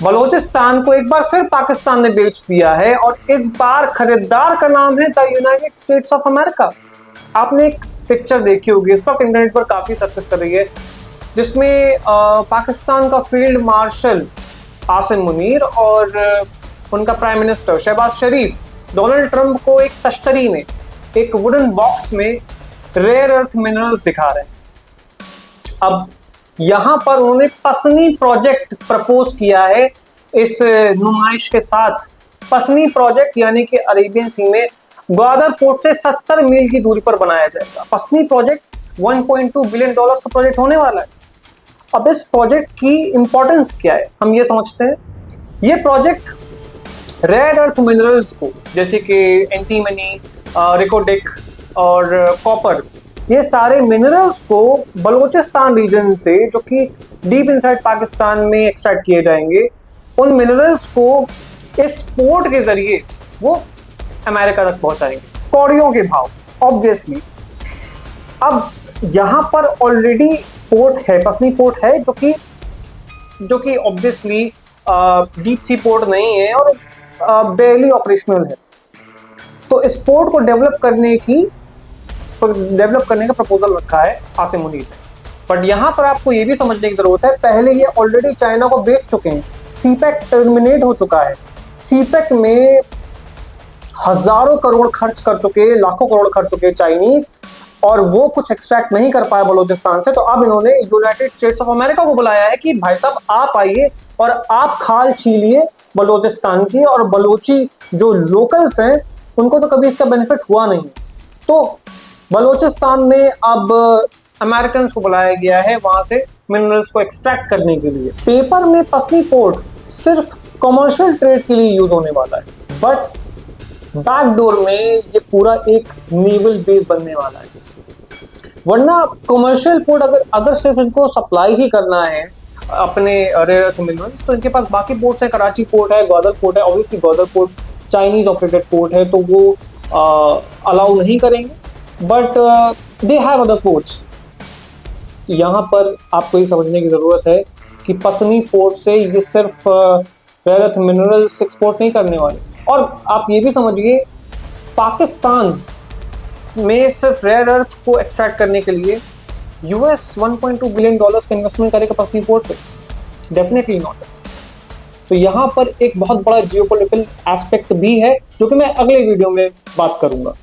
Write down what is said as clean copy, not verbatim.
बलूचिस्तान को एक बार फिर पाकिस्तान ने बेच दिया है और इस बार खरीदार का नाम है the United states of America. आपने एक पिक्चर देखी होगी, इस वक्त इंटरनेट पर काफ़ी सर्फेस कर रही है, जिसमें पाकिस्तान का फील्ड मार्शल आसिम मुनीर और उनका प्राइम मिनिस्टर शहबाज शरीफ डोनाल्ड ट्रंप को एक तश्तरी में, एक वुडन बॉक्स में रेयर अर्थ मिनरल्स दिखा रहे हैं। अब यहाँ पर उन्होंने पसनी प्रोजेक्ट प्रपोज किया है इस नुमाइश के साथ। पसनी प्रोजेक्ट यानी कि अरेबियन सी में ग्वादर पोर्ट से 70 मील की दूरी पर बनाया जाएगा। पसनी प्रोजेक्ट 1.2 बिलियन डॉलर्स का प्रोजेक्ट होने वाला है। अब इस प्रोजेक्ट की इंपॉर्टेंस क्या है, हम ये समझते हैं। ये प्रोजेक्ट रेयर अर्थ मिनरल्स को, जैसे कि एंटीमनी, रिकोडिक और कॉपर, ये सारे मिनरल्स को बलूचिस्तान रीजन से, जो कि डीप इनसाइड पाकिस्तान में एक्सट्रैक्ट किए जाएंगे, उन मिनरल्स को इस पोर्ट के जरिए वो अमेरिका तक पहुंचाएंगे कौड़ियों के भाव, ऑब्वियसली। अब यहाँ पर ऑलरेडी पोर्ट है, पसनी पोर्ट है, जो कि ऑब्वियसली डीप सी पोर्ट नहीं है और बेयरली ऑपरेशनल है। तो इस पोर्ट को डेवलप करने का प्रपोजल रखा है आसिम मुनीर ने। बट यहाँ पर आपको ये भी समझने की जरूरत है, पहले ये ऑलरेडी चाइना को बेच चुके हैं। सीपैक टर्मिनेट हो चुका है। सीपैक में हजारों करोड़ खर्च कर चुके, लाखों करोड़ खर्च चुके चाइनीज, और वो कुछ एक्सट्रैक्ट नहीं कर पाया बलूचिस्तान से। तो अब इन्होंने यूनाइटेड स्टेट्स ऑफ अमेरिका को बुलाया है कि भाई साहब आप आइए और आप खाल छीलिए बलूचिस्तान की, और बलूची जो लोकल्स हैं उनको तो कभी इसका बेनिफिट हुआ नहीं। तो बलूचिस्तान में अब अमेरिकन को बुलाया गया है वहां से मिनरल्स को एक्सट्रैक्ट करने के लिए। पेपर में पसनी पोर्ट सिर्फ कमर्शियल ट्रेड के लिए यूज होने वाला है, बट बैकडोर में ये पूरा एक नेवल बेस बनने वाला है। वरना कमर्शियल पोर्ट अगर सिर्फ इनको सप्लाई ही करना है अपने रेयर अर्थ मिनरल्स, तो इनके पास बाकी पोर्ट्स हैं। कराची पोर्ट है, ग्वादर पोर्ट है। Obviously Gwadar port Chinese operated port है, तो वो अलाउ नहीं करेंगे, but they have other ports. यहाँ पर आपको ये समझने की ज़रूरत है कि पसनी पोर्ट से ये सिर्फ रेयर अर्थ मिनरल्स एक्सपोर्ट नहीं करने वाले। और आप ये भी समझिए, पाकिस्तान में सिर्फ रेयर अर्थ को एक्सट्रैक्ट करने के लिए यूएस 1.2 बिलियन डॉलर्स का इन्वेस्टमेंट करेगा पसनी पोर्ट पे? Definitely not. तो यहाँ पर एक बहुत बड़ा जियोपॉलिटिकल एस्पेक्ट भी है, जो कि मैं अगले वीडियो में बात करूंगा।